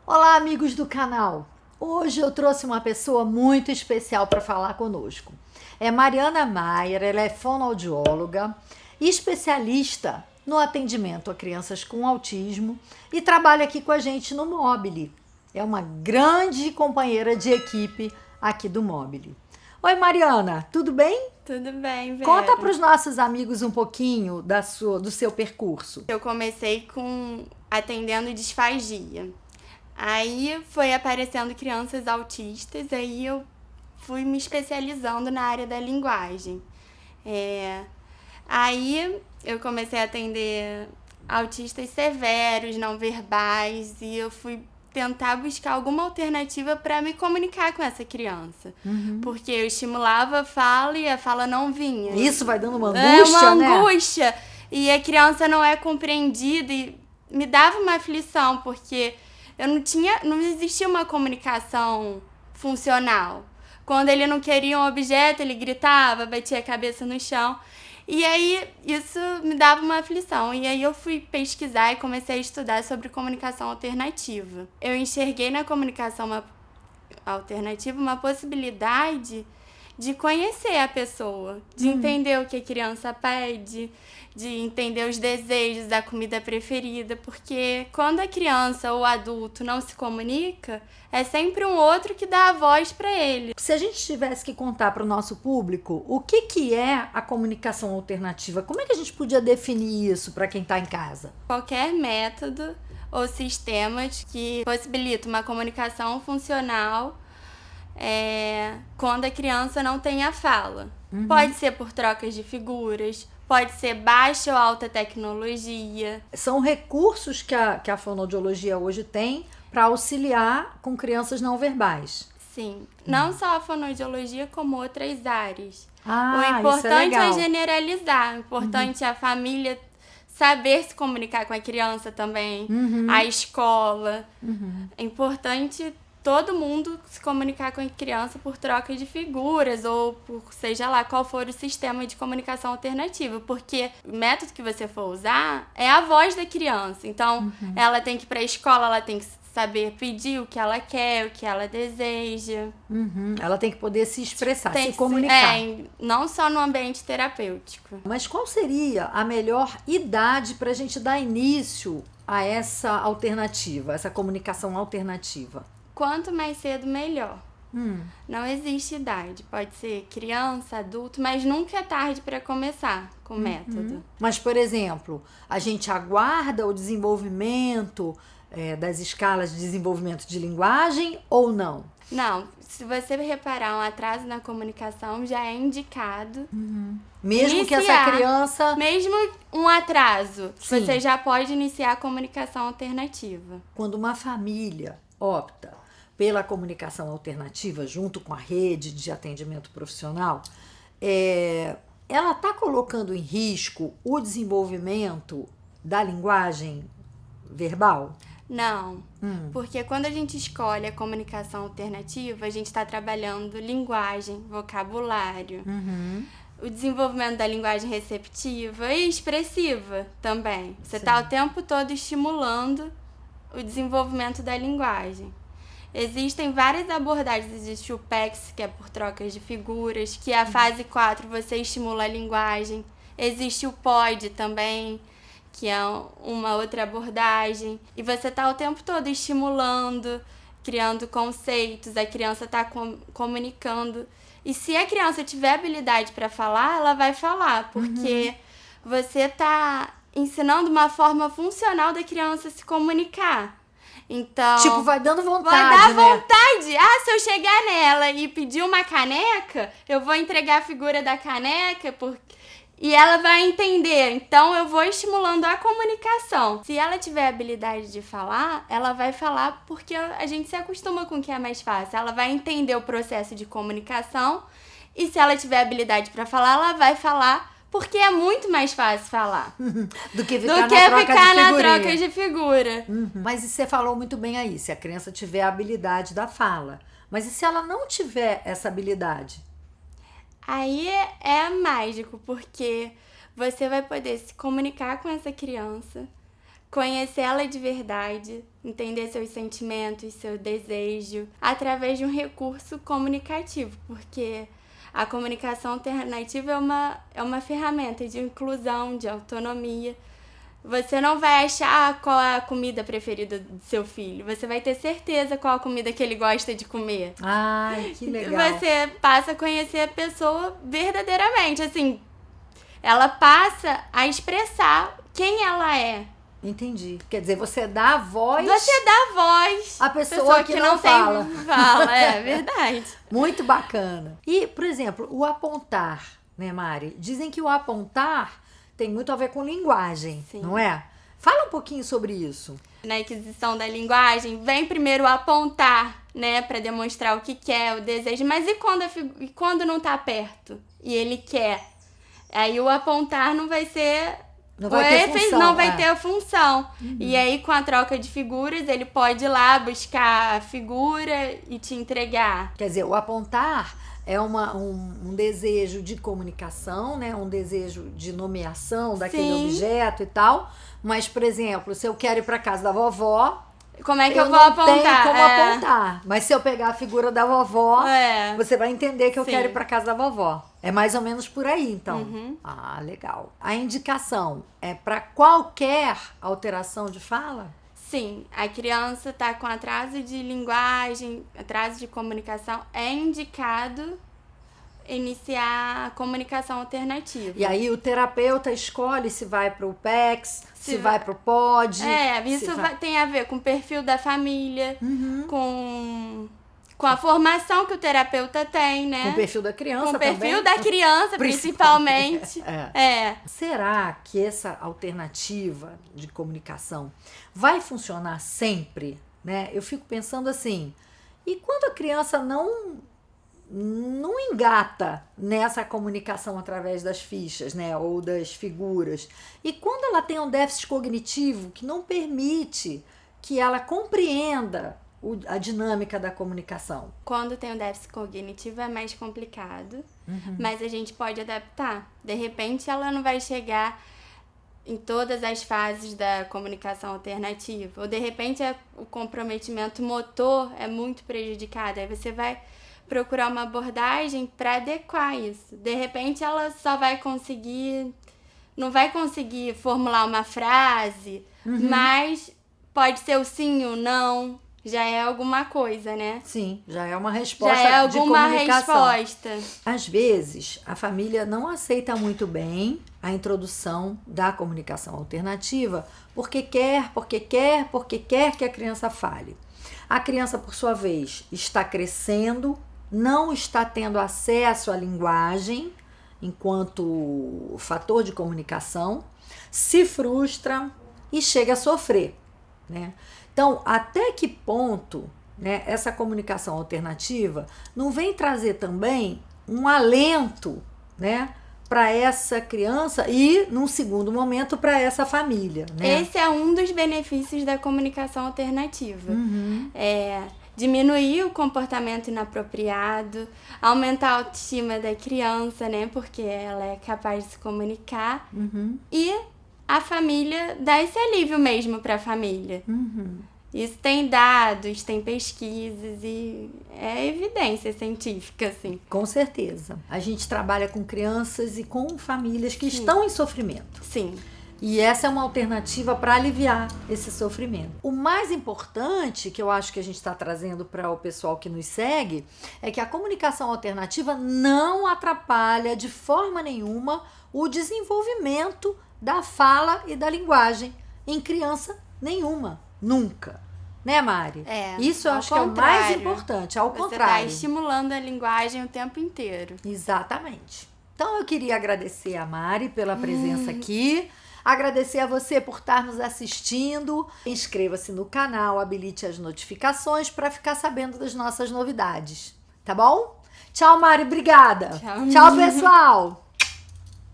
Olá, amigos do canal! Hoje eu trouxe uma pessoa muito especial para falar conosco. É Mariana Maier, ela é fonoaudióloga e especialista no atendimento a crianças com autismo e trabalha aqui com a gente no Mobile. É uma grande companheira de equipe aqui do Mobile. Oi, Mariana, tudo bem? Tudo bem, Vera. Conta para os nossos amigos um pouquinho do seu percurso. Eu comecei atendendo disfagia. Aí foi aparecendo crianças autistas, aí eu fui me especializando na área da linguagem. Aí eu comecei a atender autistas severos, não verbais, e eu fui tentar buscar alguma alternativa para me comunicar com essa criança. Porque eu estimulava a fala e a fala não vinha. Isso vai dando uma angústia, uma né? angústia. E a criança não é compreendida e me dava uma aflição, porque não existia uma comunicação funcional. Quando ele não queria um objeto, ele gritava, batia a cabeça no chão. E aí, isso me dava uma aflição. E aí eu fui pesquisar e comecei a estudar sobre comunicação alternativa. Eu enxerguei na comunicação alternativa uma possibilidade de conhecer a pessoa, de entender o que a criança pede, de entender os desejos, da comida preferida, porque quando a criança ou o adulto não se comunica, é sempre um outro que dá a voz para ele. Se a gente tivesse que contar para o nosso público o que é a comunicação alternativa, como é que a gente podia definir isso para quem está em casa? Qualquer método ou sistemas que possibilita uma comunicação funcional quando a criança não tem a fala. Pode ser por trocas de figuras, pode ser baixa ou alta tecnologia. São recursos que a fonoaudiologia hoje tem para auxiliar com crianças não verbais. Sim, não só a fonoaudiologia, como outras áreas. Ah, o importante é é generalizar, o importante é a família saber se comunicar com a criança também, a escola. É importante todo mundo se comunicar com a criança por troca de figuras ou por seja lá qual for o sistema de comunicação alternativa, porque o método que você for usar é a voz da criança. Então, ela tem que ir para a escola, ela tem que saber pedir o que ela quer, o que ela deseja. Ela tem que poder se expressar, se comunicar. Não só no ambiente terapêutico. Mas qual seria a melhor idade para a gente dar início a essa alternativa, essa comunicação alternativa? Quanto mais cedo, melhor. Não existe idade. Pode ser criança, adulto, mas nunca é tarde para começar com o método. Mas, por exemplo, a gente aguarda o desenvolvimento das escalas de desenvolvimento de linguagem ou não? Não. Se você reparar um atraso na comunicação, já é indicado. Mesmo que essa criança... Mesmo um atraso, você já pode iniciar a comunicação alternativa. Quando uma família opta pela comunicação alternativa junto com a rede de atendimento profissional, ela está colocando em risco o desenvolvimento da linguagem verbal? Não, porque quando a gente escolhe a comunicação alternativa, a gente está trabalhando linguagem, vocabulário, o desenvolvimento da linguagem receptiva e expressiva também. Você está o tempo todo estimulando o desenvolvimento da linguagem. Existem várias abordagens. Existe o PEX, que é por trocas de figuras, que é a fase 4, você estimula a linguagem. Existe o POD também, que é uma outra abordagem. E você está o tempo todo estimulando, criando conceitos, a criança está comunicando. E se a criança tiver habilidade para falar, ela vai falar, porque você está ensinando uma forma funcional da criança se comunicar. Então, tipo, vai dando vontade, vai dar né? vontade. Se eu chegar nela e pedir uma caneca, eu vou entregar a figura da caneca e ela vai entender. Então, eu vou estimulando a comunicação. Se ela tiver habilidade de falar, ela vai falar porque a gente se acostuma com o que é mais fácil. Ela vai entender o processo de comunicação e se ela tiver habilidade para falar, ela vai falar porque é muito mais fácil falar do que ficar na troca de figura. Mas você falou muito bem aí, se a criança tiver a habilidade da fala. Mas e se ela não tiver essa habilidade? Aí é mágico, porque você vai poder se comunicar com essa criança conhecer ela de verdade, entender seus sentimentos, seu desejo, através de um recurso comunicativo, porque a comunicação alternativa é uma ferramenta de inclusão, de autonomia. Você não vai achar qual é a comida preferida do seu filho. Você vai ter certeza qual a comida que ele gosta de comer. Ai, que legal. Você passa a conhecer a pessoa verdadeiramente. Assim, ela passa a expressar quem ela é. Entendi. Quer dizer, você dá voz... Você dá voz à pessoa que não fala. Fala, é verdade. Muito bacana. E, por exemplo, o apontar, né, Mari? Dizem que o apontar tem muito a ver com linguagem, Sim. não é? Fala um pouquinho sobre isso. Na aquisição da linguagem, vem primeiro apontar, né, para demonstrar o que quer, o desejo. Mas e quando não tá perto e ele quer? Aí o apontar não vai ser... Não vai ter função. Não vai ter a função. Uhum. E aí, com a troca de figuras, ele pode ir lá buscar a figura e te entregar. Quer dizer, o apontar é um desejo de comunicação, né? Um desejo de nomeação daquele Sim. objeto e tal. Mas, por exemplo, se eu quero ir para casa da vovó... Como é que eu vou apontar? Não tem como apontar. Mas se eu pegar a figura da vovó, você vai entender que eu Sim. quero ir para casa da vovó. É mais ou menos por aí, então. Uhum. Ah, legal. A indicação é para qualquer alteração de fala? Sim. A criança está com atraso de linguagem, atraso de comunicação, é indicado iniciar a comunicação alternativa. E aí o terapeuta escolhe se vai para o PECS, se vai para o POD. Isso tem a ver com o perfil da família, com a formação que o terapeuta tem, né? Com o perfil da criança também. Com o perfil também. da criança, principalmente. Será que essa alternativa de comunicação vai funcionar sempre, né? Eu fico pensando assim, e quando a criança não engata nessa comunicação através das fichas, né, ou das figuras. E quando ela tem um déficit cognitivo que não permite que ela compreenda a dinâmica da comunicação. Quando tem um déficit cognitivo é mais complicado, mas a gente pode adaptar. De repente ela não vai chegar em todas as fases da comunicação alternativa, ou de repente o comprometimento motor é muito prejudicado, aí você vai procurar uma abordagem para adequar isso. De repente ela não vai conseguir formular uma frase, mas pode ser o sim ou não, já é alguma coisa, né? Sim, já é uma resposta de comunicação. Resposta. Às vezes, a família não aceita muito bem a introdução da comunicação alternativa porque quer que a criança fale. A criança, por sua vez, está crescendo, não está tendo acesso à linguagem enquanto fator de comunicação, se frustra e chega a sofrer, né? Então, até que ponto, né, essa comunicação alternativa não vem trazer também um alento, né, para essa criança e, num segundo momento, para essa família, né? Esse é um dos benefícios da comunicação alternativa. Diminuir o comportamento inapropriado, aumentar a autoestima da criança, né? Porque ela é capaz de se comunicar. E a família dá esse alívio mesmo para a família. Isso tem dados, tem pesquisas e é evidência científica, assim. Com certeza. A gente trabalha com crianças e com famílias que estão em sofrimento. Sim. E essa é uma alternativa para aliviar esse sofrimento. O mais importante, que eu acho que a gente está trazendo para o pessoal que nos segue, é que a comunicação alternativa não atrapalha de forma nenhuma o desenvolvimento da fala e da linguagem em criança nenhuma, nunca. Né, Mari? Isso eu acho que é o mais importante, ao contrário. Você está estimulando a linguagem o tempo inteiro. Exatamente. Então eu queria agradecer a Mari pela presença aqui. Agradecer a você por estar nos assistindo. Inscreva-se no canal, habilite as notificações para ficar sabendo das nossas novidades. Tá bom? Tchau, Mari. Obrigada. Tchau. Tchau, pessoal.